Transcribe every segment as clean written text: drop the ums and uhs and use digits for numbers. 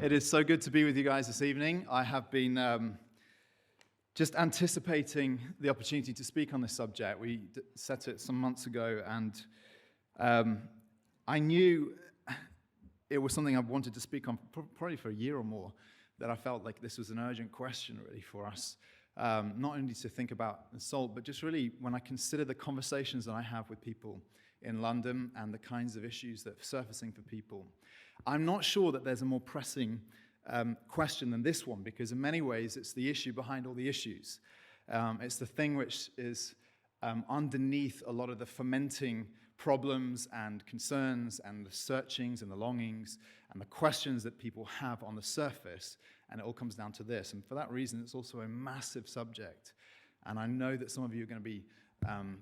It is so good to be with you guys this evening. I have been just anticipating the opportunity to speak on this subject. We set it some months ago, and I knew it was something I wanted to speak on probably for a year or more, that I felt like this was an urgent question really for us, not only to think about and solve, but just really when I consider the conversations that I have with people in London and the kinds of issues that are surfacing for people. I'm not sure that there's a more pressing question than this one, because in many ways it's the issue behind all the issues. It's the thing which is underneath a lot of the fermenting problems and concerns and the searchings and the longings and the questions that people have on the surface, and it all comes down to this. And for that reason, it's also a massive subject. And I know that some of you are going to be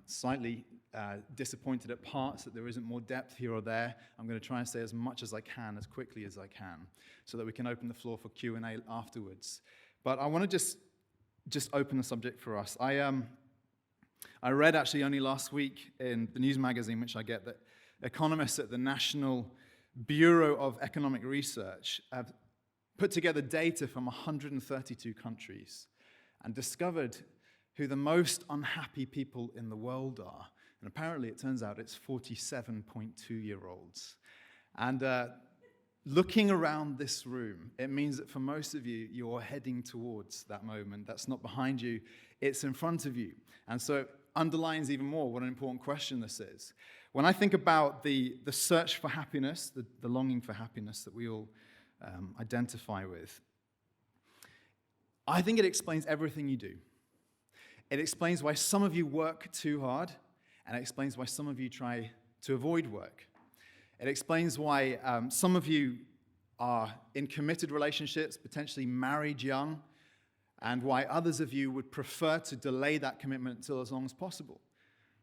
slightly disappointed at parts that there isn't more depth here or there. I'm going to try and say as much as I can, as quickly as I can, so that we can open the floor for Q&A afterwards. But I want to just open the subject for us. I read actually only last week in the news magazine, which I get, that economists at the National Bureau of Economic Research have put together data from 132 countries and discovered who the most unhappy people in the world are. And apparently it turns out it's 47.2-year-olds. And looking around this room, it means that for most of you, you're heading towards that moment. That's not behind you, it's in front of you. And so it underlines even more what an important question this is. When I think about the search for happiness, the longing for happiness that we all identify with, I think it explains everything you do. It explains why some of you work too hard, and it explains why some of you try to avoid work. It explains why some of you are in committed relationships, potentially married young, and why others of you would prefer to delay that commitment until as long as possible.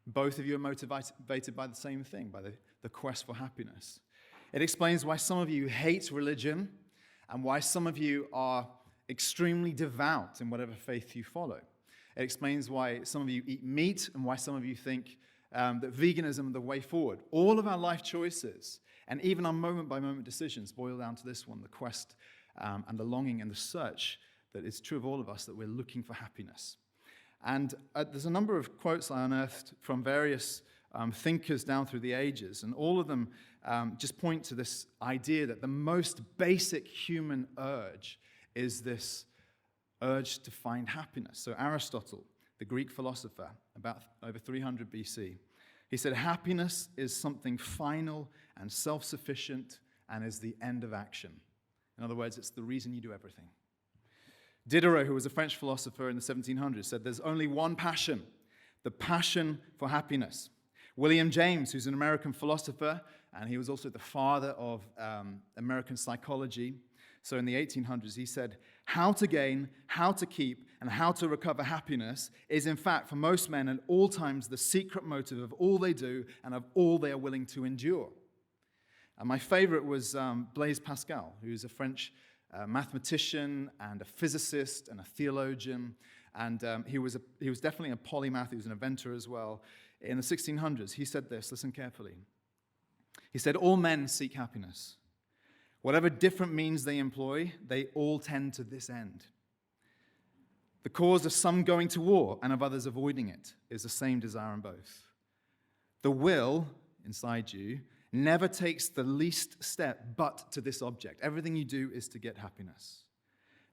Both of you are motivated by the same thing, by the quest for happiness. It explains why some of you hate religion, and why some of you are extremely devout in whatever faith you follow. It explains why some of you eat meat, and why some of you think that veganism is the way forward. All of our life choices, and even our moment-by-moment decisions, boil down to this one, the quest and the longing and the search that is true of all of us, that we're looking for happiness. And there's a number of quotes I unearthed from various thinkers down through the ages, and all of them just point to this idea that the most basic human urge is this urge to find happiness. So Aristotle, the Greek philosopher, about over 300 BC, he said, happiness is something final and self-sufficient and is the end of action. In other words, it's the reason you do everything. Diderot, who was a French philosopher in the 1700s, said there's only one passion, the passion for happiness. William James, who's an American philosopher, and he was also the father of American psychology. So in the 1800s, he said, how to gain, how to keep, and how to recover happiness is, in fact, for most men at all times, the secret motive of all they do and of all they are willing to endure. And my favorite was Blaise Pascal, who's a French mathematician and a physicist and a theologian. And he was definitely a polymath. He was an inventor as well. In the 1600s, he said this, listen carefully. He said, all men seek happiness. Whatever different means they employ, they all tend to this end. The cause of some going to war and of others avoiding it is the same desire in both. The will inside you never takes the least step but to this object. Everything you do is to get happiness.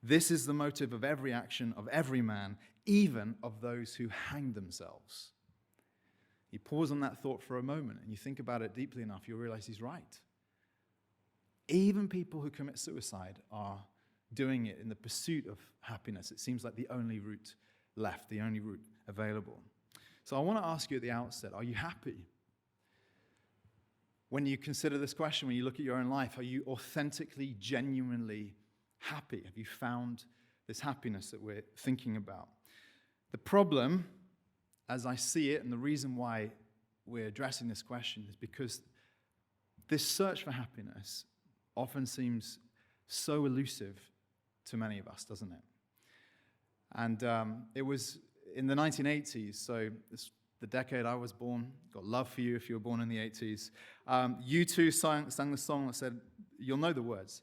This is the motive of every action of every man, even of those who hang themselves. You pause on that thought for a moment and you think about it deeply enough, you'll realize he's right. Even people who commit suicide are doing it in the pursuit of happiness. It seems like the only route left, the only route available. So I want to ask you at the outset, are you happy? When you consider this question, when you look at your own life, are you authentically, genuinely happy? Have you found this happiness that we're thinking about? The problem, as I see it, and the reason why we're addressing this question is because this search for happiness often seems so elusive to many of us, doesn't it? And it was in the 1980s, so this the decade I was born. Got love for you if you were born in the 80s. U2 sang the song that said, you'll know the words,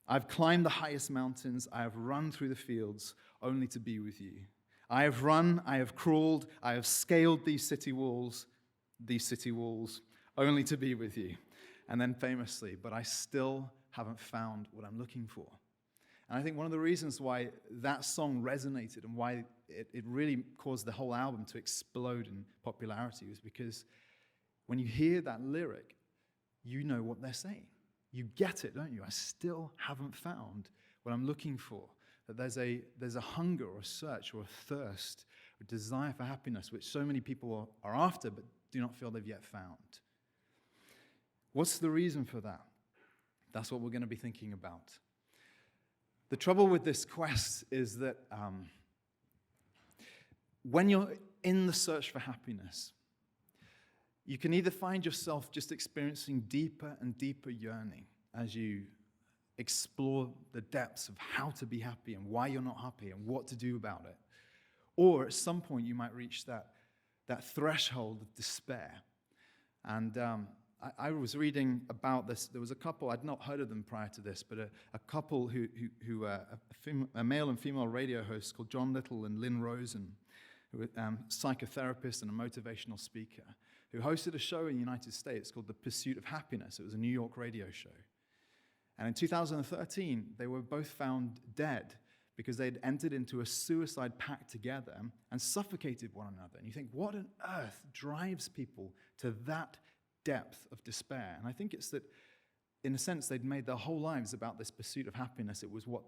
I've climbed the highest mountains, I have run through the fields, only to be with you. I have run, I have crawled, I have scaled these city walls, only to be with you. And then famously, but I still haven't found what I'm looking for. And I think one of the reasons why that song resonated and why it really caused the whole album to explode in popularity was because when you hear that lyric, you know what they're saying. You get it, don't you? I still haven't found what I'm looking for. That there's a hunger or a search or a thirst, a desire for happiness, which so many people are after but do not feel they've yet found. What's the reason for that? That's what we're going to be thinking about. The trouble with this quest is that when you're in the search for happiness, you can either find yourself just experiencing deeper and deeper yearning as you explore the depths of how to be happy and why you're not happy and what to do about it. Or at some point you might reach that threshold of despair. And I was reading about this. There was a couple, I'd not heard of them prior to this, but a couple a male and female radio hosts called John Little and Lynn Rosen, who were psychotherapists and a motivational speaker, who hosted a show in the United States called The Pursuit of Happiness. It was a New York radio show. And in 2013, they were both found dead because they'd entered into a suicide pact together and suffocated one another. And you think, what on earth drives people to that depth of despair? And I think it's that, in a sense, they'd made their whole lives about this pursuit of happiness. It was what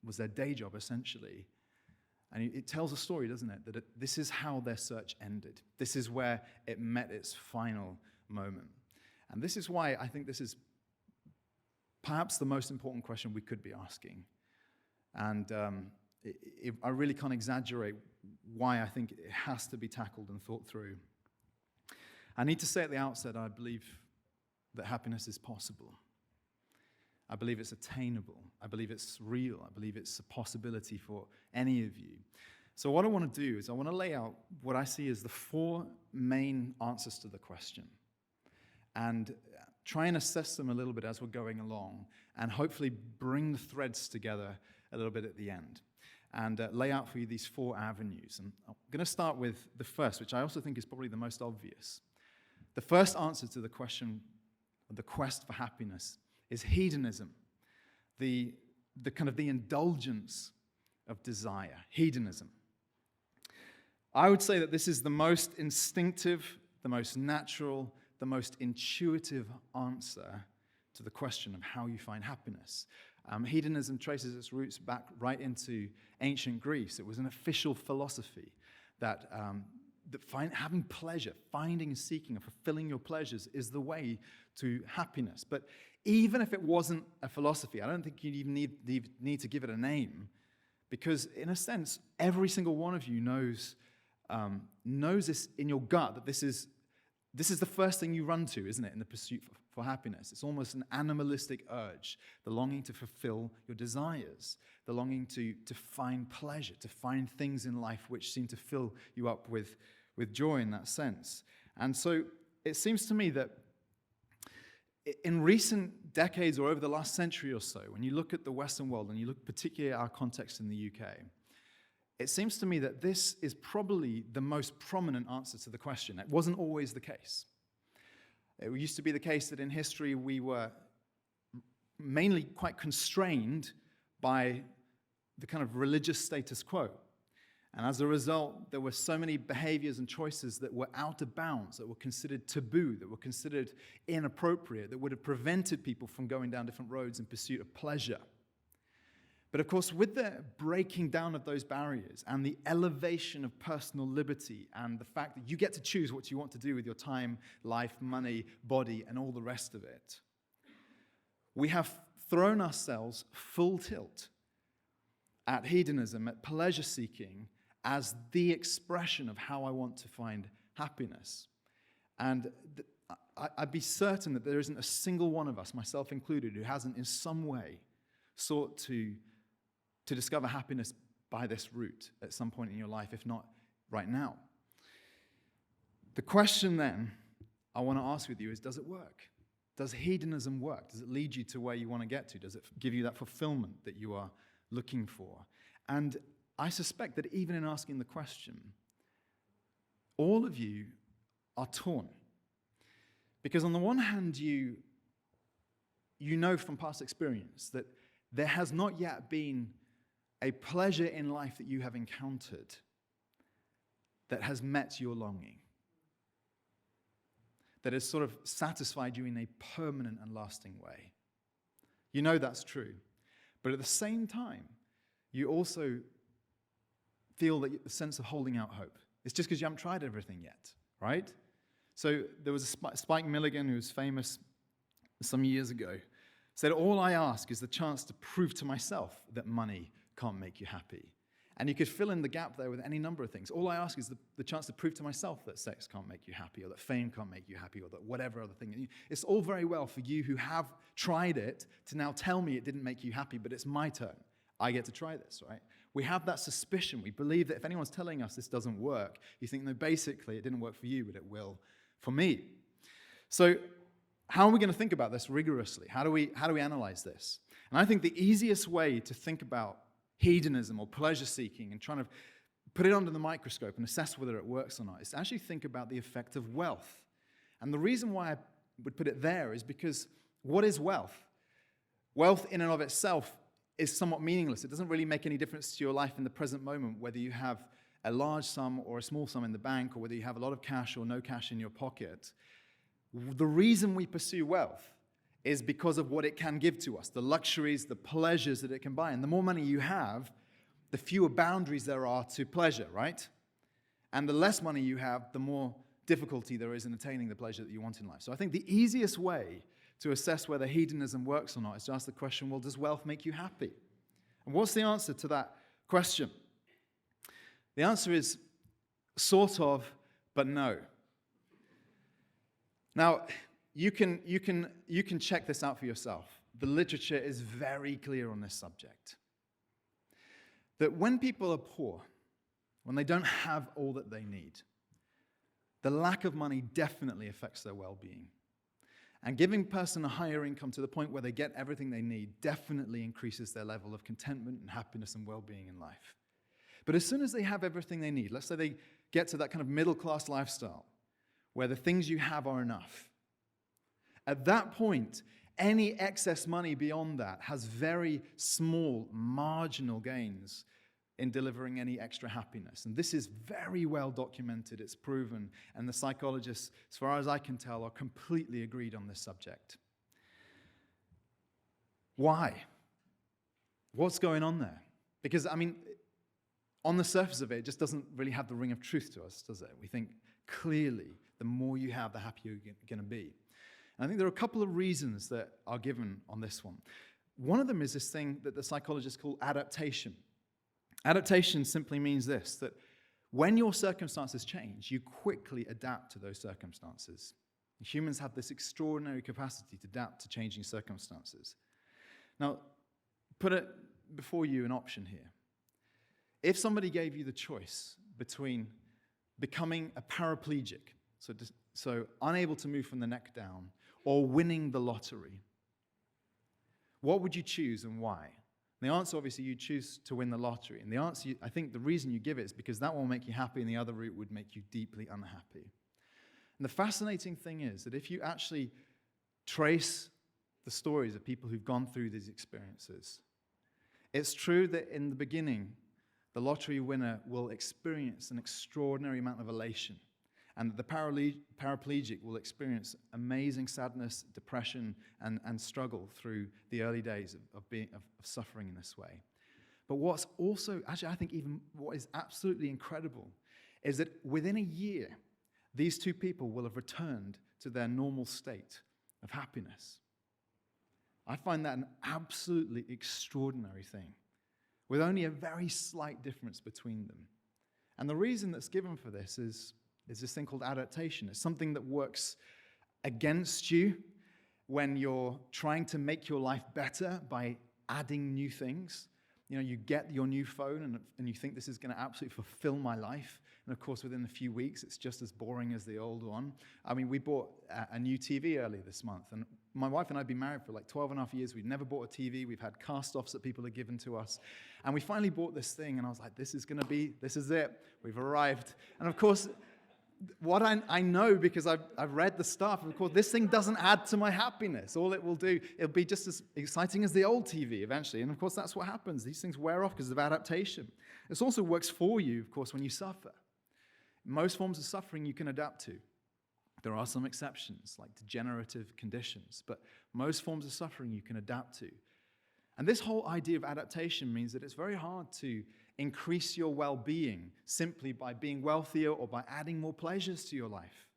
was their day job, essentially. And it tells a story, doesn't it, that this is how their search ended. This is where it met its final moment. And this is why I think this is perhaps the most important question we could be asking. And I really can't exaggerate why I think it has to be tackled and thought through. I need to say at the outset, I believe that happiness is possible. I believe it's attainable. I believe it's real. I believe it's a possibility for any of you. So what I want to do is I want to lay out what I see as the 4 main answers to the question and try and assess them a little bit as we're going along and hopefully bring the threads together a little bit at the end and lay out for you these 4 avenues. And I'm going to start with the first, which I also think is probably the most obvious. The first answer to the question of the quest for happiness is hedonism, the kind of the indulgence of desire, hedonism. I would say that this is the most instinctive, the most natural, the most intuitive answer to the question of how you find happiness. Hedonism traces its roots back right into ancient Greece. It was an official philosophy that having pleasure, finding and seeking and fulfilling your pleasures is the way to happiness. But even if it wasn't a philosophy, I don't think you'd even need to give it a name, because in a sense, every single one of you knows this in your gut, that this is the first thing you run to, isn't it, in the pursuit for happiness. It's almost an animalistic urge, the longing to fulfill your desires, the longing to find pleasure, to find things in life which seem to fill you up with joy in that sense. And so it seems to me that in recent decades or over the last century or so, when you look at the Western world and you look particularly at our context in the UK, it seems to me that this is probably the most prominent answer to the question. It wasn't always the case. It used to be the case that in history we were mainly quite constrained by the kind of religious status quo. And as a result, there were so many behaviors and choices that were out of bounds, that were considered taboo, that were considered inappropriate, that would have prevented people from going down different roads in pursuit of pleasure. But of course, with the breaking down of those barriers and the elevation of personal liberty and the fact that you get to choose what you want to do with your time, life, money, body, and all the rest of it, we have thrown ourselves full tilt at hedonism, at pleasure seeking, as the expression of how I want to find happiness. And I'd be certain that there isn't a single one of us, myself included, who hasn't in some way sought to discover happiness by this route at some point in your life, if not right now. The question then I want to ask with you is, does it work? Does hedonism work? Does it lead you to where you want to get to? Does it give you that fulfillment that you are looking for? And I suspect that even in asking the question, all of you are torn. Because on the one hand, you know from past experience that there has not yet been a pleasure in life that you have encountered that has met your longing, that has sort of satisfied you in a permanent and lasting way. You know that's true. But at the same time, you also feel that the sense of holding out hope. It's just because you haven't tried everything yet, right? So there was a Spike Milligan who was famous some years ago, said, all I ask is the chance to prove to myself that money can't make you happy. And you could fill in the gap there with any number of things. All I ask is the chance to prove to myself that sex can't make you happy, or that fame can't make you happy, or that whatever other thing. It's all very well for you who have tried it to now tell me it didn't make you happy, but it's my turn. I get to try this, right? We have that suspicion. We believe that if anyone's telling us this doesn't work, you think, no, basically it didn't work for you, but it will for me. So how are we going to think about this rigorously? How do we analyze this? And I think the easiest way to think about hedonism or pleasure-seeking and trying to put it under the microscope and assess whether it works or not is to actually think about the effect of wealth. And the reason why I would put it there is because what is wealth? Wealth in and of itself is somewhat meaningless. It doesn't really make any difference to your life in the present moment, whether you have a large sum or a small sum in the bank, or whether you have a lot of cash or no cash in your pocket. The reason we pursue wealth is because of what it can give to us, the luxuries, the pleasures that it can buy. And the more money you have, the fewer boundaries there are to pleasure, right? And the less money you have, the more difficulty there is in attaining the pleasure that you want in life. So I think the easiest way to assess whether hedonism works or not is to ask the question, well, does wealth make you happy? And what's the answer to that question? The answer is sort of, but no. Now, you can check this out for yourself. The literature is very clear on this subject. That when people are poor, when they don't have all that they need, the lack of money definitely affects their well-being. And giving a person a higher income to the point where they get everything they need definitely increases their level of contentment and happiness and well-being in life. But as soon as they have everything they need, let's say they get to that kind of middle-class lifestyle where the things you have are enough, at that point, any excess money beyond that has very small, marginal gains in delivering any extra happiness. And this is very well documented, it's proven, and the psychologists, as far as I can tell, are completely agreed on this subject. Why? What's going on there? Because, on the surface of it, it just doesn't really have the ring of truth to us, does it? We think clearly the more you have, the happier you're going to be. And I think there are a couple of reasons that are given on this one. One of them is this thing that the psychologists call adaptation. Adaptation simply means this, that when your circumstances change, you quickly adapt to those circumstances. Humans have this extraordinary capacity to adapt to changing circumstances. Now, put it before you an option here. If somebody gave you the choice between becoming a paraplegic, so unable to move from the neck down, or winning the lottery, what would you choose and why? The answer, obviously, you choose to win the lottery. And the answer, I think the reason you give it is because that one will make you happy and the other route would make you deeply unhappy. And the fascinating thing is that if you actually trace the stories of people who've gone through these experiences, it's true that in the beginning, the lottery winner will experience an extraordinary amount of elation, and the paraplegic will experience amazing sadness, depression, and struggle through the early days of suffering in this way. But what's also, actually I think even what is absolutely incredible, is that within a year, these two people will have returned to their normal state of happiness. I find that an absolutely extraordinary thing, with only a very slight difference between them. And the reason that's given for this is this thing called adaptation. It's something that works against you when you're trying to make your life better by adding new things. You get your new phone and you think this is going to absolutely fulfill my life. And of course, within a few weeks, it's just as boring as the old one. We bought a new TV earlier this month, and my wife and I have been married for like 12 and a half years. We've never bought a TV. We've had cast-offs that people have given to us. And we finally bought this thing, and I was like, this is it. We've arrived. And of course, what I know, because I've read the stuff, of course, this thing doesn't add to my happiness. All it will do, it'll be just as exciting as the old TV eventually. And of course, that's what happens. These things wear off because of adaptation. This also works for you, of course, when you suffer. Most forms of suffering you can adapt to. There are some exceptions, like degenerative conditions, but most forms of suffering you can adapt to. And this whole idea of adaptation means that it's very hard to increase your well-being simply by being wealthier or by adding more pleasures to your life.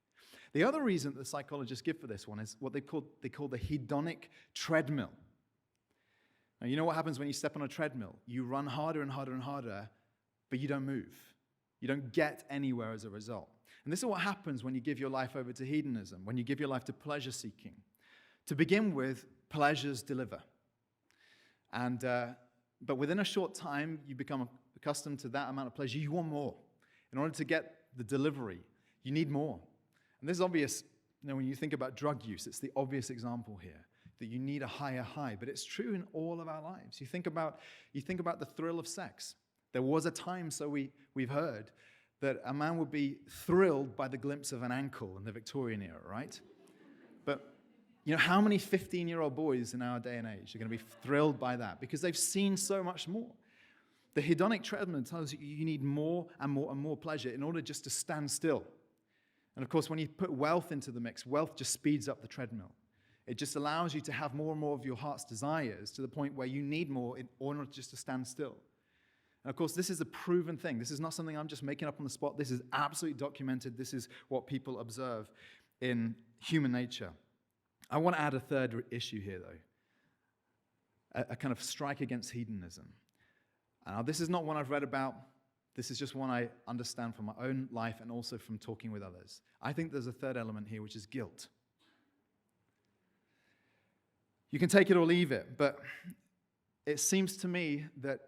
The other reason that the psychologists give for this one is what they call the hedonic treadmill. Now, you know what happens when you step on a treadmill? You run harder and harder and harder, but you don't move. You don't get anywhere as a result. And this is what happens when you give your life over to hedonism, when you give your life to pleasure-seeking. To begin with, pleasures deliver. But within a short time, you become accustomed to that amount of pleasure. You want more. In order to get the delivery, you need more. And this is obvious, when you think about drug use, it's the obvious example here, that you need a higher high. But it's true in all of our lives. You think about the thrill of sex. There was a time, so we've heard, that a man would be thrilled by the glimpse of an ankle in the Victorian era, right? But how many 15-year-old boys in our day and age are going to be thrilled by that? Because they've seen so much more. The hedonic treadmill tells you need more and more and more pleasure in order just to stand still. And of course, when you put wealth into the mix, wealth just speeds up the treadmill. It just allows you to have more and more of your heart's desires to the point where you need more in order just to stand still. And of course, this is a proven thing. This is not something I'm just making up on the spot. This is absolutely documented. This is what people observe in human nature. I want to add a third issue here, though, a kind of strike against hedonism. Now, this is not one I've read about. This is just one I understand from my own life and also from talking with others. I think there's a third element here, which is guilt. You can take it or leave it, but it seems to me that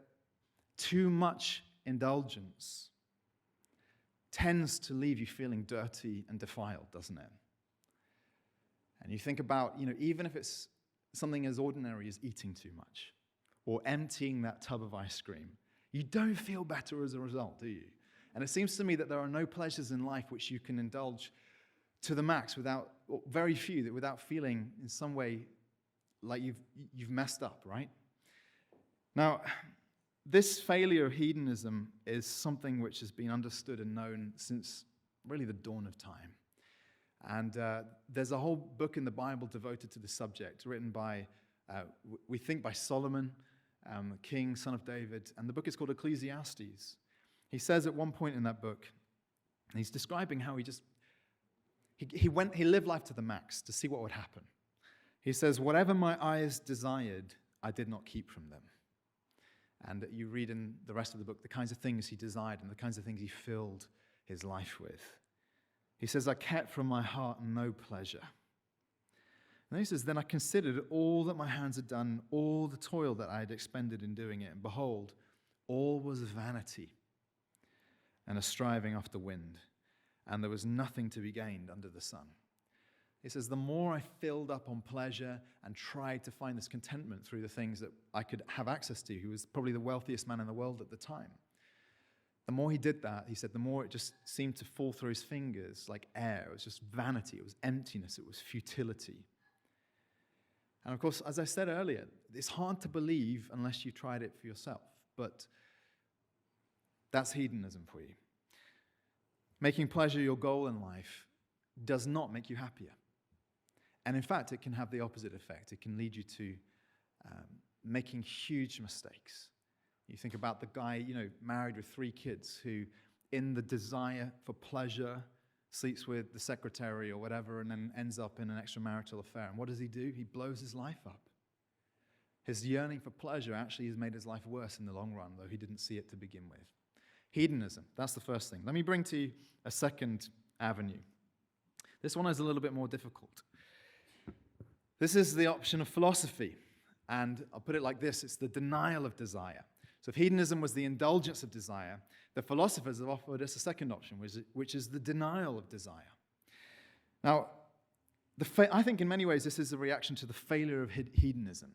too much indulgence tends to leave you feeling dirty and defiled, doesn't it? And you think about, even if it's something as ordinary as eating too much or emptying that tub of ice cream, you don't feel better as a result, do you? And it seems to me that there are no pleasures in life which you can indulge to the max very few, that without feeling in some way like you've messed up, right? Now, this failure of hedonism is something which has been understood and known since really the dawn of time. And there's a whole book in the Bible devoted to this subject, written by, we think by Solomon, king, son of David, and the book is called Ecclesiastes. He says at one point in that book, and he's describing how he lived life to the max to see what would happen. He says, whatever my eyes desired, I did not keep from them. And you read in the rest of the book the kinds of things he desired and the kinds of things he filled his life with. He says, I kept from my heart no pleasure. And then he says, then I considered all that my hands had done, all the toil that I had expended in doing it. And behold, all was vanity and a striving after wind. And there was nothing to be gained under the sun. He says, the more I filled up on pleasure and tried to find this contentment through the things that I could have access to, he was probably the wealthiest man in the world at the time. The more he did that, he said, the more it just seemed to fall through his fingers like air. It was just vanity, it was emptiness, it was futility. And of course, as I said earlier, it's hard to believe unless you tried it for yourself. But that's hedonism for you. Making pleasure your goal in life does not make you happier. And in fact, it can have the opposite effect. It can lead you to making huge mistakes. You think about the guy, married with 3 kids who, in the desire for pleasure, sleeps with the secretary or whatever and then ends up in an extramarital affair. And what does he do? He blows his life up. His yearning for pleasure actually has made his life worse in the long run, though he didn't see it to begin with. Hedonism, that's the first thing. Let me bring to you a second avenue. This one is a little bit more difficult. This is the option of philosophy. And I'll put it like this, it's the denial of desire. So if hedonism was the indulgence of desire, the philosophers have offered us a second option, which is the denial of desire. Now, I think in many ways this is a reaction to the failure of hedonism.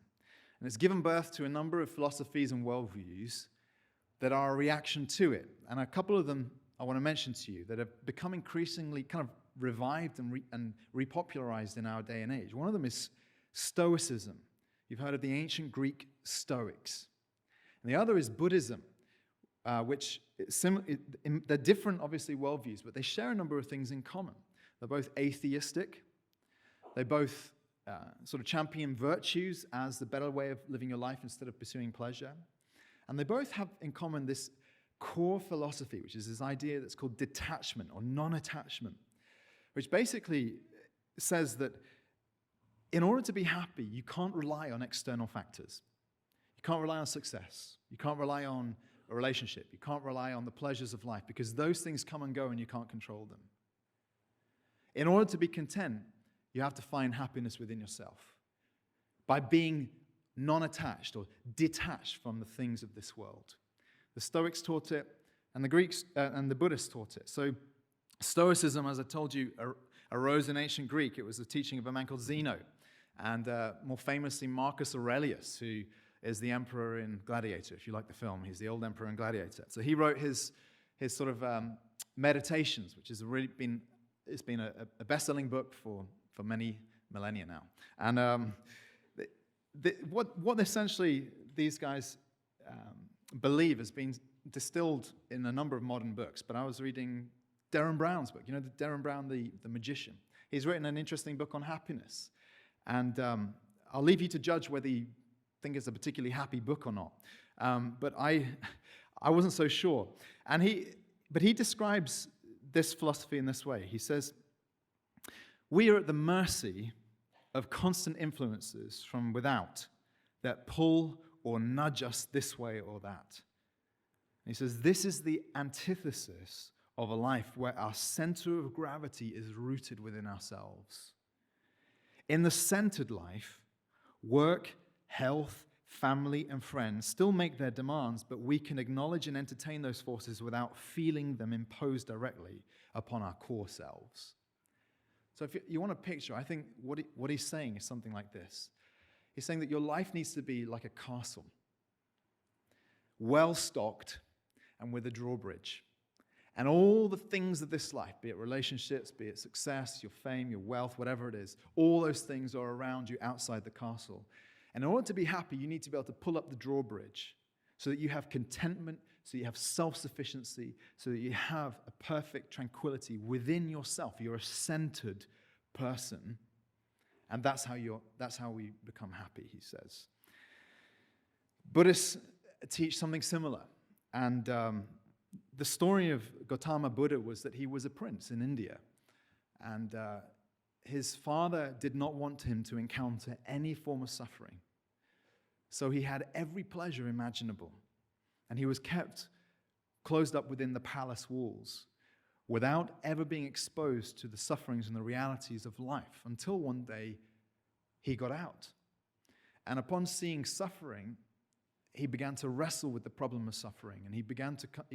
And it's given birth to a number of philosophies and worldviews that are a reaction to it. And a couple of them I want to mention to you that have become increasingly kind of revived and repopularized in our day and age. One of them is Stoicism. You've heard of the ancient Greek Stoics. And the other is Buddhism, which they're different, obviously, worldviews, but they share a number of things in common. They're both atheistic. They both sort of champion virtues as the better way of living your life instead of pursuing pleasure. And they both have in common this core philosophy, which is this idea that's called detachment or non-attachment, which basically says that in order to be happy, you can't rely on external factors. You can't rely on success. You can't rely on a relationship. You can't rely on the pleasures of life because those things come and go and you can't control them. In order to be content, you have to find happiness within yourself by being non-attached or detached from the things of this world. The Stoics taught it, and the Greeks and the Buddhists taught it. So Stoicism, as I told you, arose in ancient Greek. It was the teaching of a man called Zeno, and more famously Marcus Aurelius, who is the emperor in Gladiator. If you like the film, he's the old emperor in Gladiator. So he wrote his sort of Meditations, which has really been a best-selling book for many millennia now. And what essentially these guys believe has been distilled in a number of modern books. But I was reading Derren Brown's book. You know, Derren Brown, the magician. He's written an interesting book on happiness. And I'll leave you to judge whether you think it's a particularly happy book or not. But I wasn't so sure. But he describes this philosophy in this way. He says, we are at the mercy of constant influences from without that pull or nudge us this way or that. And he says, this is the antithesis of a life where our center of gravity is rooted within ourselves. In the centered life, work, health, family, and friends still make their demands, but we can acknowledge and entertain those forces without feeling them imposed directly upon our core selves. So if you want a picture, I think what he's saying is something like this. He's saying that your life needs to be like a castle, well-stocked and with a drawbridge. And all the things of this life, be it relationships, be it success, your fame, your wealth, whatever it is, all those things are around you outside the castle. And in order to be happy, you need to be able to pull up the drawbridge so that you have contentment, so you have self-sufficiency, so that you have a perfect tranquility within yourself. You're a centered person, and that's how we become happy, he says. Buddhists teach something similar, and the story of Gautama Buddha was that he was a prince in India, and his father did not want him to encounter any form of suffering. So he had every pleasure imaginable, and he was kept closed up within the palace walls without ever being exposed to the sufferings and the realities of life until one day he got out. And upon seeing suffering, he began to wrestle with the problem of suffering, and he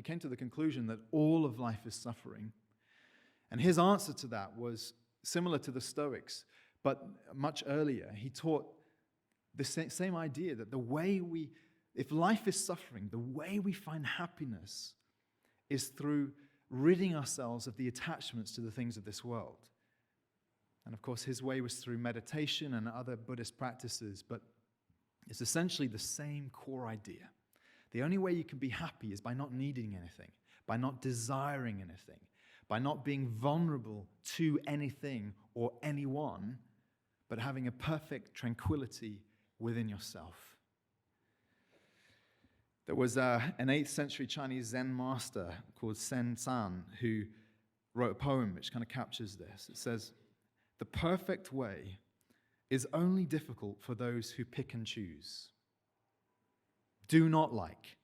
came to the conclusion that all of life is suffering. And his answer to that was similar to the Stoics, but much earlier. He taught the same idea that if life is suffering, the way we find happiness is through ridding ourselves of the attachments to the things of this world. And of course, his way was through meditation and other Buddhist practices, but it's essentially the same core idea. The only way you can be happy is by not needing anything, by not desiring anything, by not being vulnerable to anything or anyone, but having a perfect tranquility within yourself. There was an 8th century Chinese Zen master called Sen San who wrote a poem which kind of captures this. It says, "The perfect way is only difficult for those who pick and choose. Do not like,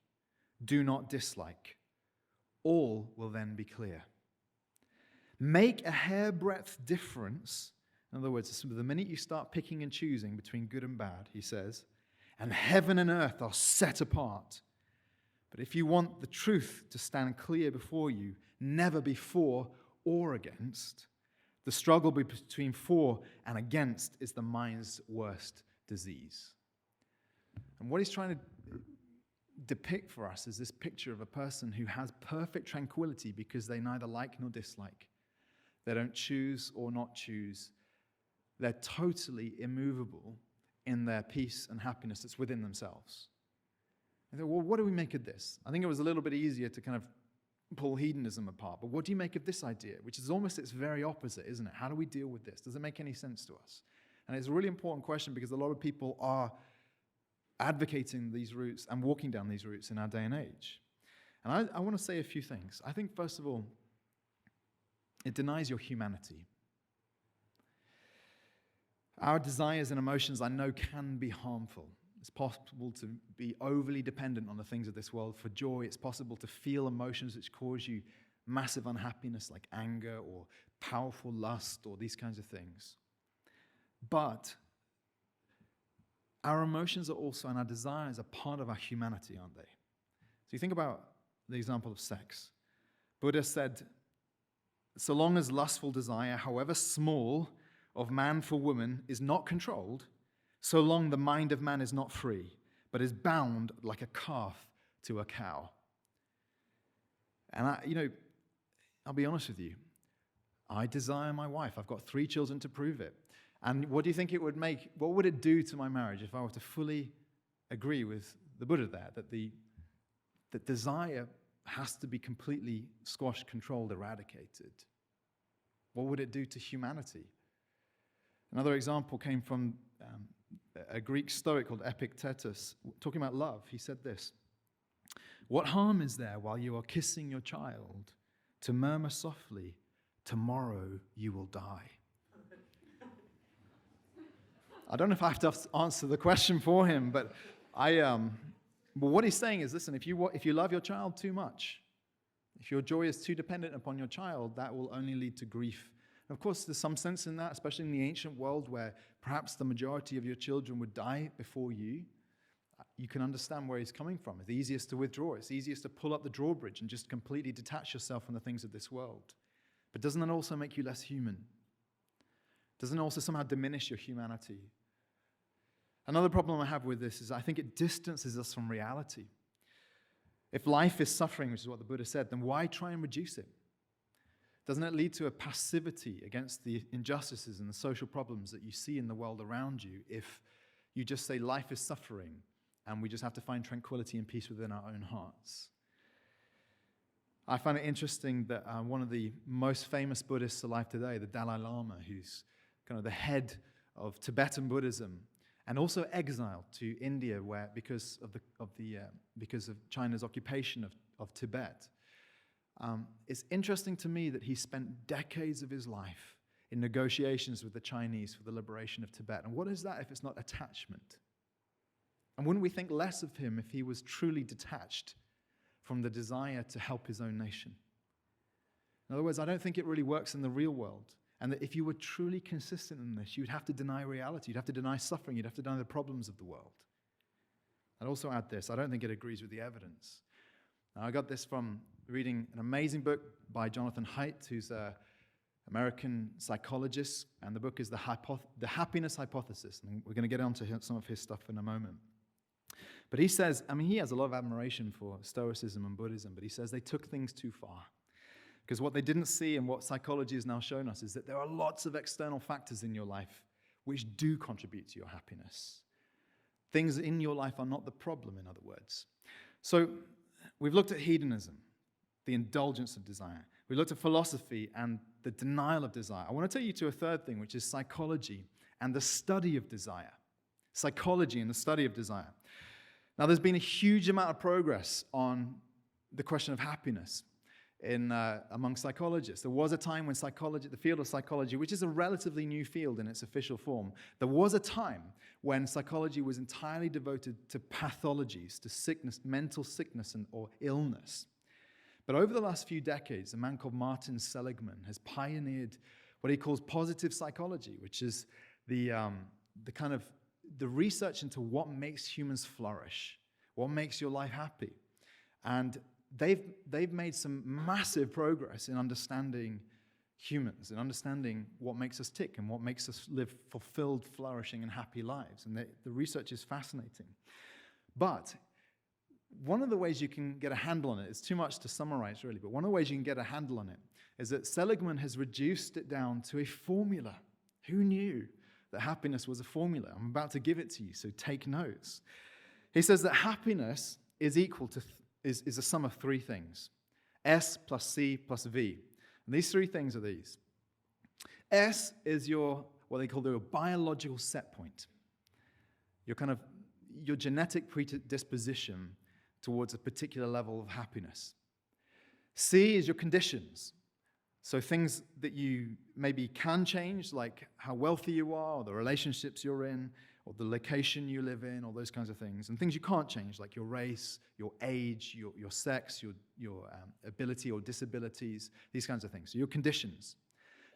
do not dislike. All will then be clear. Make a hairbreadth difference." In other words, the minute you start picking and choosing between good and bad, he says, "and heaven and earth are set apart. But if you want the truth to stand clear before you, never before or against, The struggle between for and against is the mind's worst disease. And what he's trying to depict for us is this picture of a person who has perfect tranquility because they neither like nor dislike. They don't choose or not choose. They're totally immovable in their peace and happiness that's within themselves. And well, what do we make of this? I think it was a little bit easier to kind of pull hedonism apart, but what do you make of this idea, which is almost its very opposite, isn't it? How do we deal with this? Does it make any sense to us? And it's a really important question because a lot of people are advocating these routes and walking down these routes in our day and age. And I want to say a few things. I think, first of all, it denies your humanity. Our desires and emotions, I know, can be harmful. It's possible to be overly dependent on the things of this world for joy. It's possible to feel emotions which cause you massive unhappiness like anger or powerful lust or these kinds of things. But our emotions are also, and our desires are part of our humanity, aren't they? So you think about the example of sex. Buddha said, so long as lustful desire, however small, of man for woman is not controlled, so long the mind of man is not free, but is bound like a calf to a cow. And I'll be honest with you. I desire my wife. I've got 3 children to prove it. And what do you think it would make? What would it do to my marriage if I were to fully agree with the Buddha there, that desire has to be completely squashed, controlled, eradicated? What would it do to humanity? Another example came from a Greek Stoic called Epictetus, talking about love. He said this: "What harm is there while you are kissing your child to murmur softly, 'Tomorrow you will die'?" I don't know if I have to answer the question for him, but but what he's saying is, listen, if you love your child too much, if your joy is too dependent upon your child, that will only lead to grief. And of course, there's some sense in that, especially in the ancient world where perhaps the majority of your children would die before you. You can understand where he's coming from. It's easiest to withdraw. It's easiest to pull up the drawbridge and just completely detach yourself from the things of this world. But doesn't that also make you less human? Doesn't it also somehow diminish your humanity? Another problem I have with this is I think it distances us from reality. If life is suffering, which is what the Buddha said, then why try and reduce it? Doesn't it lead to a passivity against the injustices and the social problems that you see in the world around you if you just say life is suffering and we just have to find tranquility and peace within our own hearts? I find it interesting that one of the most famous Buddhists alive today, the Dalai Lama, who's kind of the head of Tibetan Buddhism, and also exiled to India, because of China's occupation of Tibet. It's interesting to me that he spent decades of his life in negotiations with the Chinese for the liberation of Tibet. And what is that if it's not attachment? And wouldn't we think less of him if he was truly detached from the desire to help his own nation? In other words, I don't think it really works in the real world. And that if you were truly consistent in this, you'd have to deny reality. You'd have to deny suffering. You'd have to deny the problems of the world. I'd also add this: I don't think it agrees with the evidence. Now, I got this from reading an amazing book by Jonathan Haidt, who's an American psychologist, and the book is The Happiness Hypothesis. And we're going to get onto some of his stuff in a moment. But he says, he has a lot of admiration for Stoicism and Buddhism, but he says they took things too far. Because what they didn't see and what psychology has now shown us is that there are lots of external factors in your life which do contribute to your happiness. Things in your life are not the problem, in other words. So we've looked at hedonism, the indulgence of desire. We looked at philosophy and the denial of desire. I want to take you to a third thing, which is psychology and the study of desire. Psychology and the study of desire. Now, there's been a huge amount of progress on the question of happiness among psychologists. There was a time when psychology, the field of psychology, which is a relatively new field in its official form, there was a time when psychology was entirely devoted to pathologies, to sickness, mental sickness or illness. But over the last few decades, a man called Martin Seligman has pioneered what he calls positive psychology, which is the research into what makes humans flourish, what makes your life happy. And they've made some massive progress in understanding humans and understanding what makes us tick and what makes us live fulfilled, flourishing, and happy lives. And the research is fascinating. But one of the ways you can get a handle on it, it's too much to summarize really, but one of the ways you can get a handle on it is that Seligman has reduced it down to a formula. Who knew that happiness was a formula? I'm about to give it to you, so take notes. He says that happiness is equal to, is a sum of three things. S plus C plus V. And these three things are these. S is what they call your biological set point. Your genetic predisposition towards a particular level of happiness. C is your conditions. So things that you maybe can change, like how wealthy you are, or the relationships you're in, or the location you live in, or those kinds of things. And things you can't change, like your race, your age, your sex, your ability or disabilities, these kinds of things. So your conditions.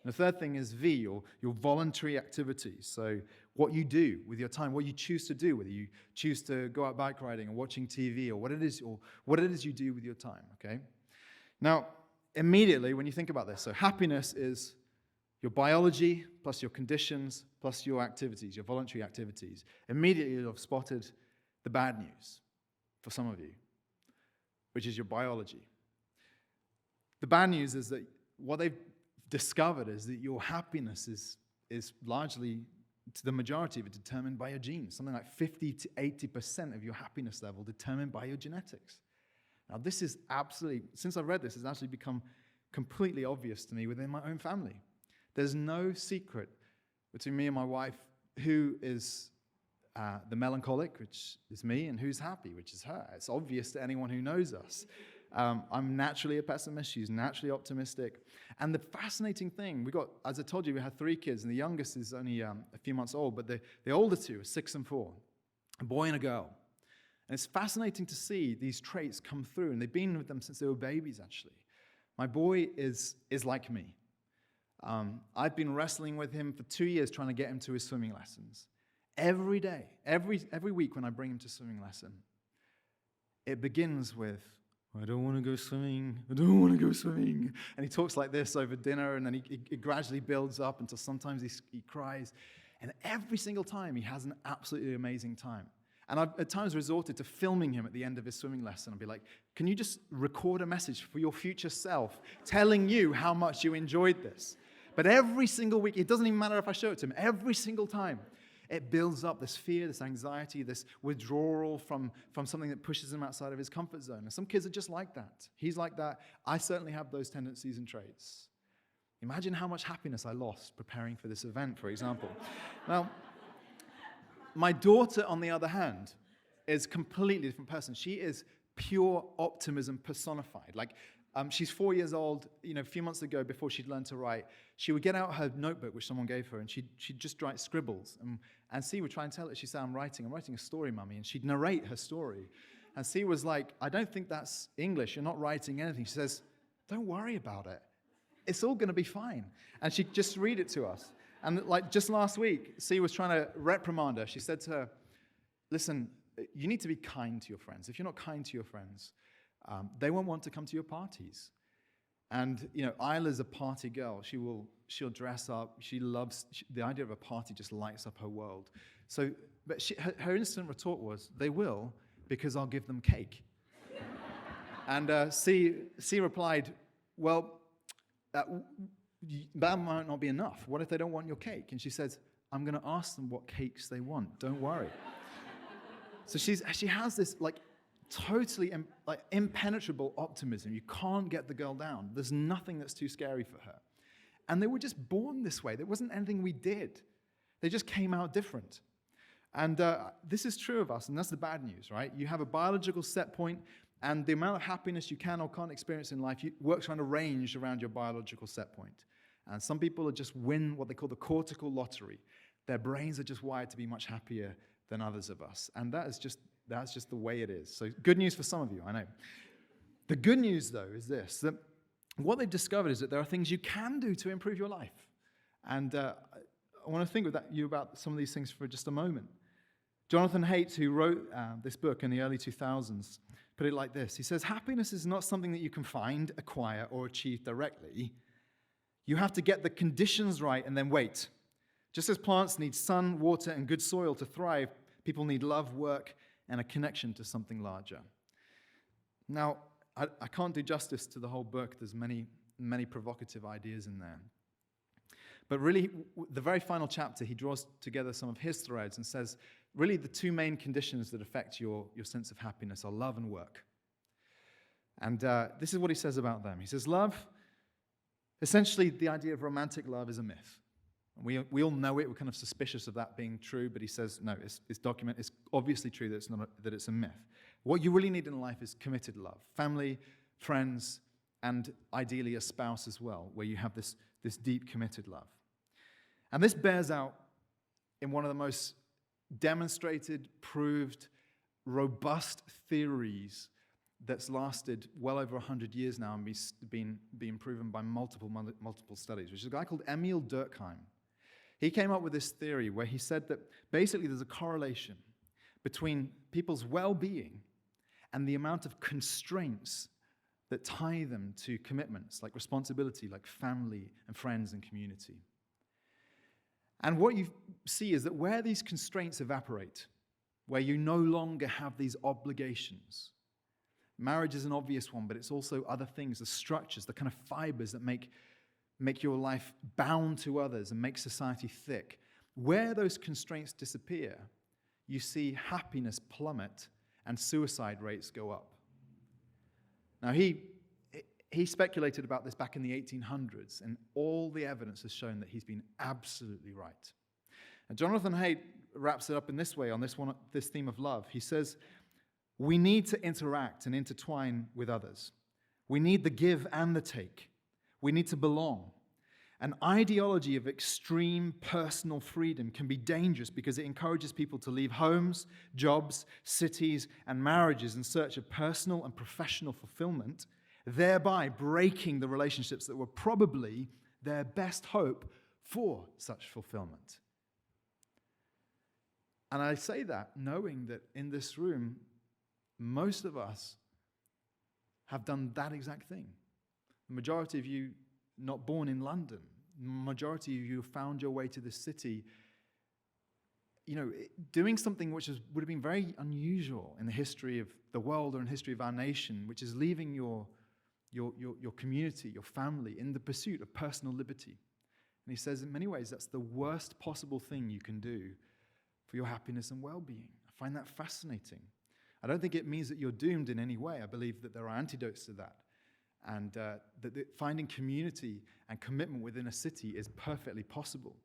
And the third thing is V, your voluntary activities. So what you do with your time, what you choose to do, whether you choose to go out bike riding or watching TV, or what it is you do with your time, okay? Now, immediately when you think about this, so happiness is your biology plus your conditions plus your activities, your voluntary activities. Immediately you'll have spotted the bad news for some of you, which is your biology. The bad news is that what they've discovered is that your happiness is largely, to the majority of it, determined by your genes. Something like 50 to 80% of your happiness level determined by your genetics. Now this is absolutely, since I've read this, it's actually become completely obvious to me within my own family. There's no secret between me and my wife who is the melancholic, which is me, and who's happy, which is her. It's obvious to anyone who knows us. I'm naturally a pessimist. She's naturally optimistic. And the fascinating thing, as I told you, we had 3 kids, and the youngest is only a few months old, but the older 2 are 6 and 4, a boy and a girl. And it's fascinating to see these traits come through, and they've been with them since they were babies, actually. My boy is like me. I've been wrestling with him for 2 years trying to get him to his swimming lessons. Every day, every week when I bring him to swimming lesson, it begins with, I don't want to go swimming, I don't want to go swimming. And he talks like this over dinner, and then it gradually builds up until sometimes he cries. And every single time he has an absolutely amazing time. And I've at times resorted to filming him at the end of his swimming lesson and be like, can you just record a message for your future self telling you how much you enjoyed this? But every single week, it doesn't even matter if I show it to him, every single time, it builds up this fear, this anxiety, this withdrawal from something that pushes him outside of his comfort zone. And some kids are just like that. He's like that. I certainly have those tendencies and traits. Imagine how much happiness I lost preparing for this event, for example. Now, my daughter, on the other hand, is a completely different person. She is pure optimism personified. Like, she's 4 years old. A few months ago, before she'd learned to write, she would get out her notebook, which someone gave her, and she'd just write scribbles. And C would try and tell her, she'd say, I'm writing a story, Mummy. And she'd narrate her story. And C was like, I don't think that's English. You're not writing anything. She says, don't worry about it. It's all going to be fine. And she'd just read it to us. And like just last week, C was trying to reprimand her. She said to her, listen, you need to be kind to your friends. If you're not kind to your friends, they won't want to come to your parties. And, Isla's a party girl. She'll dress up. She loves, the idea of a party just lights up her world. So, but her instant retort was, they will, because I'll give them cake. And C replied, well, that might not be enough. What if they don't want your cake? And she says, I'm going to ask them what cakes they want. Don't worry. So she has this totally impenetrable optimism. You can't get the girl down. There's nothing that's too scary for her. And they were just born this way. There wasn't anything we did. They just came out different. And this is true of us, and that's the bad news, right? You have a biological set point, and the amount of happiness you can or can't experience in life works around a range around your biological set point. And some people just win what they call the cortical lottery. Their brains are just wired to be much happier than others of us. And that's just the way it is. So good news for some of you, I know. The good news, though, is this, that what they've discovered is that there are things you can do to improve your life. And I want to think with you about some of these things for just a moment. Jonathan Haidt, who wrote this book in the early 2000s, put it like this. He says, happiness is not something that you can find, acquire, or achieve directly. You have to get the conditions right and then wait. Just as plants need sun, water, and good soil to thrive, people need love, work, and a connection to something larger. Now, I can't do justice to the whole book. There's many provocative ideas in there. But really, the very final chapter, he draws together some of his threads and says, really the two main conditions that affect your sense of happiness are love and work. And this is what he says about them. He says, love, essentially the idea of romantic love is a myth. We all know it. We're kind of suspicious of that being true, but he says, no, it's obviously true that it's a myth. What you really need in life is committed love. Family, friends, and ideally a spouse as well, where you have this deep committed love. And this bears out in one of the most demonstrated, proved, robust theories that's lasted well over 100 years now and been proven by multiple studies, which is a guy called Emil Durkheim. He came up with this theory where he said that basically there's a correlation between people's well-being and the amount of constraints that tie them to commitments like responsibility, like family and friends and community. And what you see is that where these constraints evaporate, where you no longer have these obligations, marriage is an obvious one, but it's also other things, the structures, the kind of fibers that make your life bound to others and make society thick. Where those constraints disappear, you see happiness plummet and suicide rates go up. Now, he speculated about this back in the 1800s, and all the evidence has shown that he's been absolutely right. And Jonathan Haidt wraps it up in this way on this theme of love. He says, we need to interact and intertwine with others. We need the give and the take. We need to belong. An ideology of extreme personal freedom can be dangerous because it encourages people to leave homes, jobs, cities, and marriages in search of personal and professional fulfillment, thereby breaking the relationships that were probably their best hope for such fulfillment. And I say that knowing that in this room, most of us have done that exact thing. The majority of you not born in London. The majority of you have found your way to this city, doing something which would have been very unusual in the history of the world or in the history of our nation, which is leaving your community, your family, in the pursuit of personal liberty. And he says, in many ways, that's the worst possible thing you can do for your happiness and well-being. I find that fascinating. I don't think it means that you're doomed in any way. I believe that there are antidotes to that. And that finding community and commitment within a city is perfectly possible.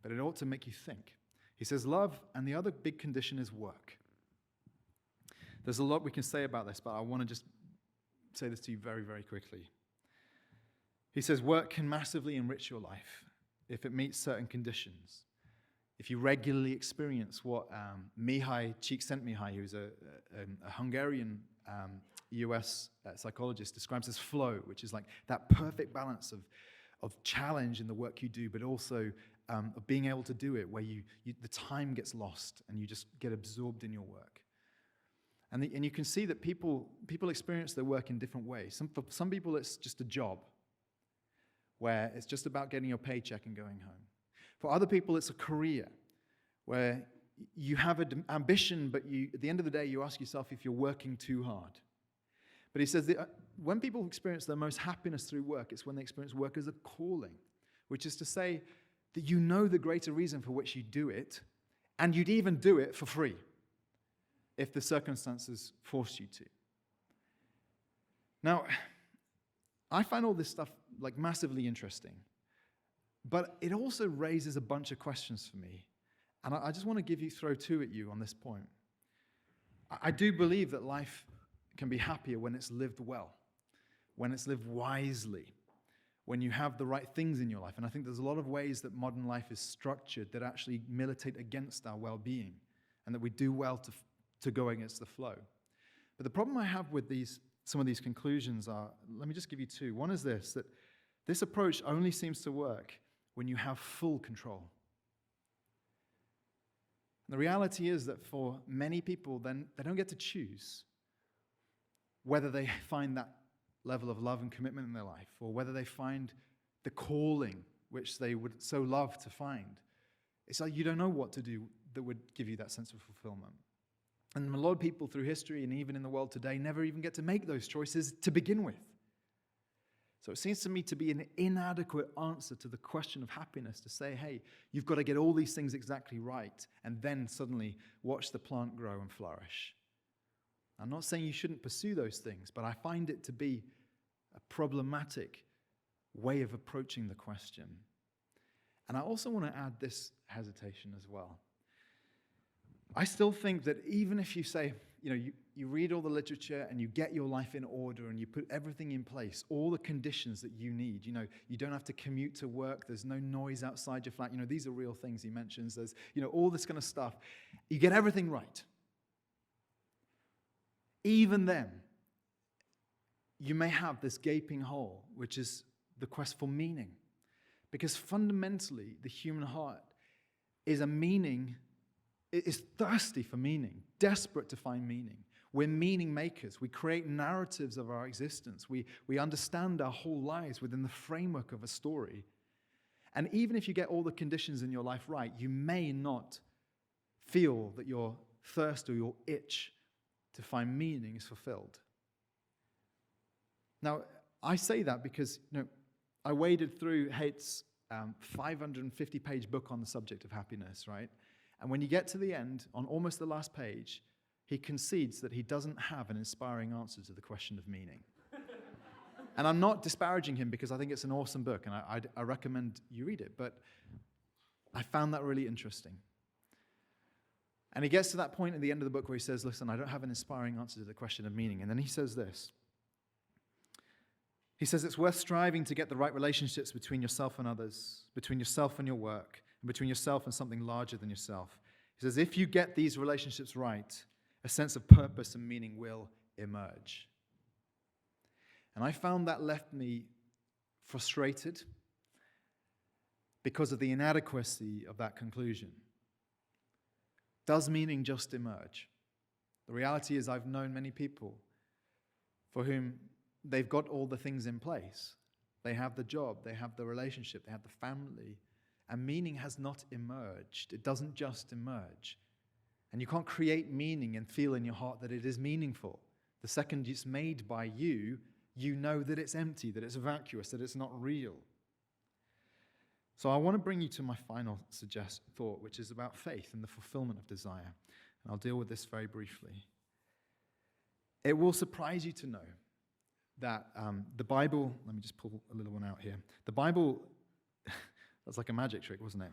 But it ought to make you think. He says love, and the other big condition is work. There's a lot we can say about this, but I want to just say this to you very, very quickly. He says work can massively enrich your life if it meets certain conditions. If you regularly experience what Mihai Csikszentmihalyi, who's a Hungarian US psychologist, describes as flow, which is like that perfect balance of challenge in the work you do, but also of being able to do it where the time gets lost and you just get absorbed in your work. And you can see that people experience their work in different ways. For some people, it's just a job where it's just about getting your paycheck and going home. For other people, it's a career where you have an ambition, but at the end of the day, you ask yourself if you're working too hard. But he says that when people experience their most happiness through work, it's when they experience work as a calling, which is to say that you know the greater reason for which you do it, and you'd even do it for free if the circumstances force you to. Now, I find all this stuff like massively interesting, but it also raises a bunch of questions for me, and I just want to throw two at you on this point. I do believe that life can be happier when it's lived well, when it's lived wisely, when you have the right things in your life. And I think there's a lot of ways that modern life is structured that actually militate against our well-being and that we do well to go against the flow. But the problem I have with some of these conclusions are, let me just give you two. One is that this approach only seems to work when you have full control. And the reality is that for many people, then they don't get to choose whether they find that level of love and commitment in their life, or whether they find the calling which they would so love to find. It's like you don't know what to do that would give you that sense of fulfillment. And a lot of people through history and even in the world today never even get to make those choices to begin with. So it seems to me to be an inadequate answer to the question of happiness to say, hey, you've got to get all these things exactly right and then suddenly watch the plant grow and flourish. I'm not saying you shouldn't pursue those things, but I find it to be a problematic way of approaching the question. And I also want to add this hesitation as well. I still think that even if you say, you read all the literature and you get your life in order and you put everything in place, all the conditions that you need, you don't have to commute to work, there's no noise outside your flat, these are real things he mentions, there's, all this kind of stuff. You get everything right. Even then, you may have this gaping hole, which is the quest for meaning. Because fundamentally, the human heart is thirsty for meaning, desperate to find meaning. We're meaning makers. We create narratives of our existence. We understand our whole lives within the framework of a story. And even if you get all the conditions in your life right, you may not feel that your thirst or your itch to find meaning is fulfilled. Now, I say that because I waded through Haidt's 550-page book on the subject of happiness, right? And when you get to the end, on almost the last page, he concedes that he doesn't have an inspiring answer to the question of meaning. And I'm not disparaging him because I think it's an awesome book, and I recommend you read it, but I found that really interesting. And he gets to that point at the end of the book where he says, listen, I don't have an inspiring answer to the question of meaning. And then he says this. He says it's worth striving to get the right relationships between yourself and others, between yourself and your work, and between yourself and something larger than yourself. He says if you get these relationships right, a sense of purpose and meaning will emerge. And I found that left me frustrated because of the inadequacy of that conclusion. Does meaning just emerge? The reality is I've known many people for whom they've got all the things in place. They have the job, they have the relationship, they have the family, and meaning has not emerged. It doesn't just emerge. And you can't create meaning and feel in your heart that it is meaningful. The second it's made by you, you know that it's empty, that it's vacuous, that it's not real. So I want to bring you to my final thought, which is about faith and the fulfillment of desire. And I'll deal with this very briefly. It will surprise you to know that the Bible, let me just pull a little one out here. The Bible, that's like a magic trick, wasn't it?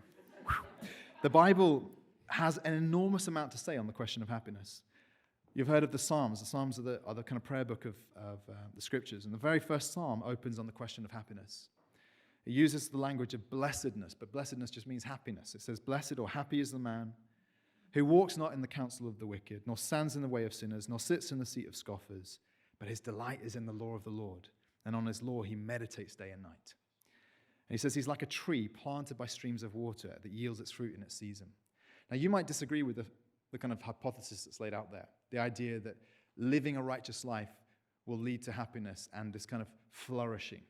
The Bible has an enormous amount to say on the question of happiness. You've heard of the Psalms. The Psalms are the kind of prayer book of the Scriptures. And the very first Psalm opens on the question of happiness. It uses the language of blessedness, but blessedness just means happiness. It says, blessed or happy is the man who walks not in the counsel of the wicked, nor stands in the way of sinners, nor sits in the seat of scoffers, but his delight is in the law of the Lord, and on his law he meditates day and night. And he says he's like a tree planted by streams of water that yields its fruit in its season. Now you might disagree with the kind of hypothesis that's laid out there, the idea that living a righteous life will lead to happiness and this kind of flourishing.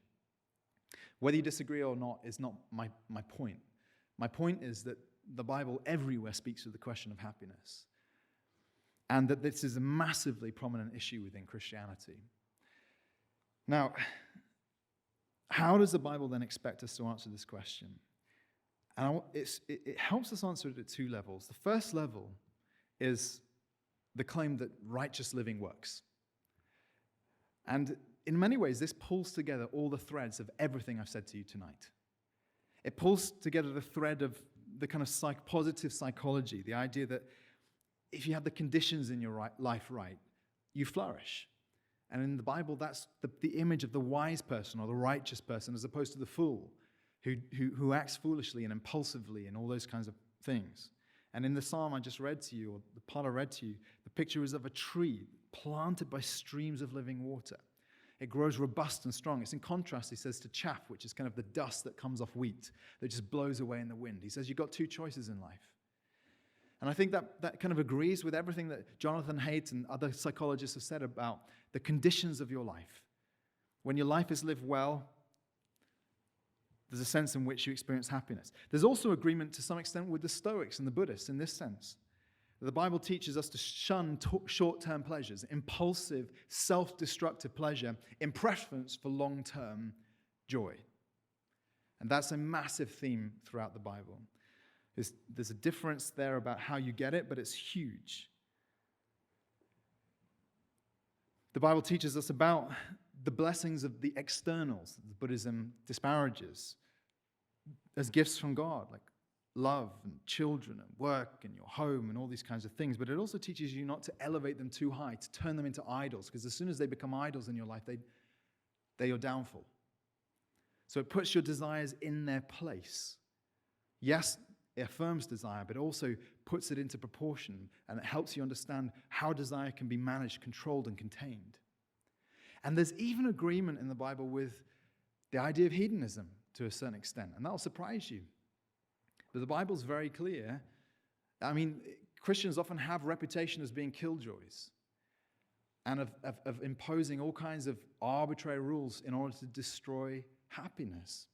Whether you disagree or not is not my point. My point is that the Bible everywhere speaks to the question of happiness, and that this is a massively prominent issue within Christianity. Now, how does the Bible then expect us to answer this question? And it helps us answer it at two levels. The first level is the claim that righteous living works. And in many ways, this pulls together all the threads of everything I've said to you tonight. It pulls together the thread of the kind of positive psychology, the idea that if you have the conditions in your life right, you flourish. And in the Bible, that's the image of the wise person or the righteous person as opposed to the fool who acts foolishly and impulsively and all those kinds of things. And in the psalm I just read to you, or the part I read to you, the picture is of a tree planted by streams of living water. It grows robust and strong. It's in contrast, he says, to chaff, which is kind of the dust that comes off wheat that just blows away in the wind. He says you've got two choices in life. And I think that kind of agrees with everything that Jonathan Haidt and other psychologists have said about the conditions of your life. When your life is lived well, There's a sense in which you experience happiness. There's also agreement to some extent with the Stoics and the Buddhists in this sense. The Bible teaches us to shun short-term pleasures, impulsive, self-destructive pleasure in preference for long-term joy. And that's a massive theme throughout the Bible. There's a difference there about how you get it, but it's huge. The Bible teaches us about the blessings of the externals that Buddhism disparages as gifts from God, like love and children and work and your home and all these kinds of things. But it also teaches you not to elevate them too high, to turn them into idols, because as soon as they become idols in your life, they're your downfall. So it puts your desires in their place. Yes, it affirms desire, but also puts it into proportion, and it helps you understand how desire can be managed, controlled, and contained. And there's even agreement in the Bible with the idea of hedonism to a certain extent, and that'll surprise you. But the Bible's very clear. I mean, Christians often have a reputation as being killjoys and of imposing all kinds of arbitrary rules in order to destroy happiness.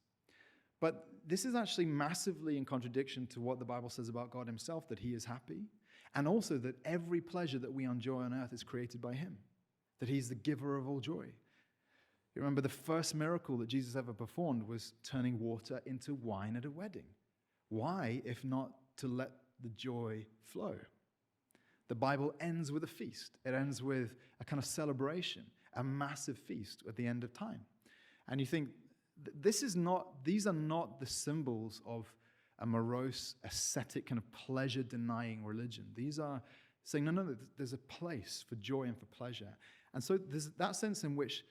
But this is actually massively in contradiction to what the Bible says about God himself, that he is happy, and also that every pleasure that we enjoy on earth is created by him, that he's the giver of all joy. You remember the first miracle that Jesus ever performed was turning water into wine at a wedding. Why, if not to let the joy flow? The Bible ends with a feast. It ends with a kind of celebration, a massive feast at the end of time. And you think, these are not the symbols of a morose, ascetic, kind of pleasure-denying religion. These are saying, no, there's a place for joy and for pleasure. And so there's that sense in which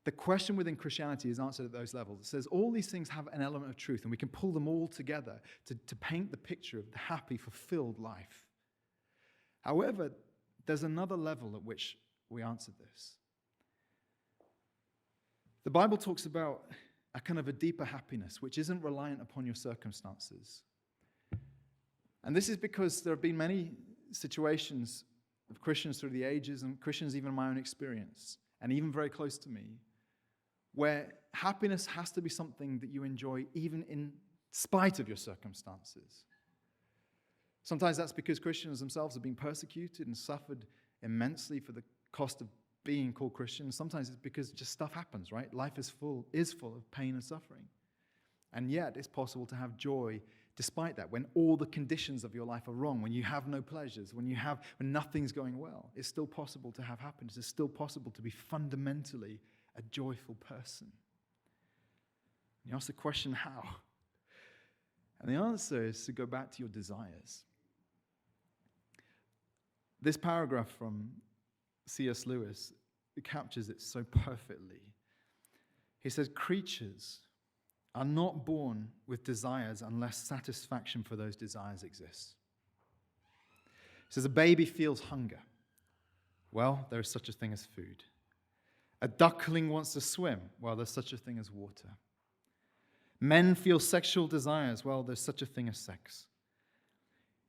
the question within Christianity is answered at those levels. It says all these things have an element of truth, and we can pull them all together to paint the picture of the happy, fulfilled life. However, there's another level at which we answer this. The Bible talks about a kind of a deeper happiness, which isn't reliant upon your circumstances. And this is because there have been many situations of Christians through the ages, and Christians even in my own experience, and even very close to me, where happiness has to be something that you enjoy even in spite of your circumstances. Sometimes that's because Christians themselves have been persecuted and suffered immensely for the cost of being called Christian. Sometimes it's because just stuff happens, right? Life is full of pain and suffering. And yet it's possible to have joy despite that, when all the conditions of your life are wrong, when you have no pleasures, when nothing's going well. It's still possible to have happiness. It's still possible to be fundamentally a joyful person. You ask the question, how? And the answer is to go back to your desires. This paragraph from C.S. Lewis captures it so perfectly. He says, creatures are not born with desires unless satisfaction for those desires exists. He says, a baby feels hunger. Well, there is such a thing as food. A duckling wants to swim. Well, there's such a thing as water. Men feel sexual desires. Well, there's such a thing as sex.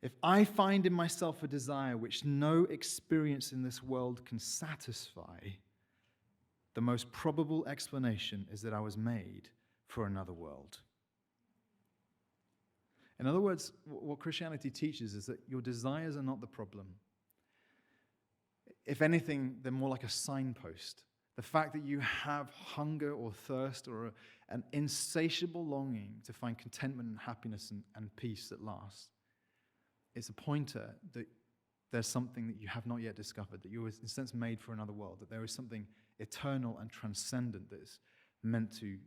If I find in myself a desire which no experience in this world can satisfy, the most probable explanation is that I was made for another world. In other words, what Christianity teaches is that your desires are not the problem. If anything, they're more like a signpost. The fact that you have hunger or thirst or an insatiable longing to find contentment and happiness and peace at last, it's a pointer that there's something that you have not yet discovered, that you were in a sense made for another world, that there is something eternal and transcendent that is meant to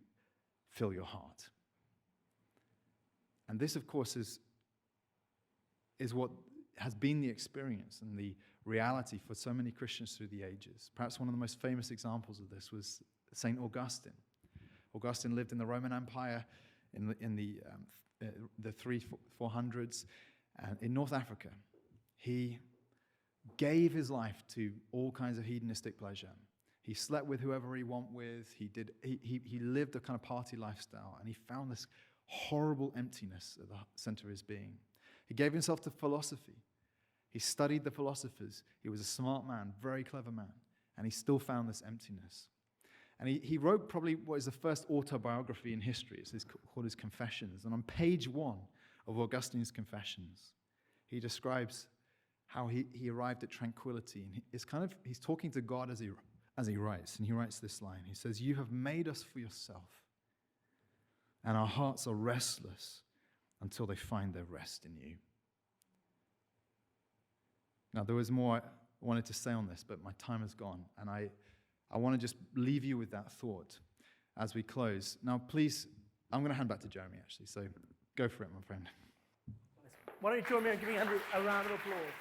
fill your heart. And this, of course, is what has been the experience and the reality for so many Christians through the ages. Perhaps one of the most famous examples of this was St. Augustine. Augustine lived in the Roman Empire in the 300s400s in North Africa. He gave his life to all kinds of hedonistic pleasure. He slept with whoever he wanted with. He lived a kind of party lifestyle, and he found this horrible emptiness at the center of his being. He gave himself to philosophy. He studied the philosophers. He was a smart man, very clever man, and he still found this emptiness. And he wrote probably what is the first autobiography in history. It's called his Confessions. And on page 1 of Augustine's Confessions, he describes how he arrived at tranquility. And he's talking to God as he writes. And he writes this line. He says, "You have made us for yourself, and our hearts are restless until they find their rest in you." Now, there was more I wanted to say on this, but my time has gone. And I want to just leave you with that thought as we close. Now, please, I'm going to hand back to Jeremy, actually. So go for it, my friend. Why don't you join me in giving Andrew a round of applause?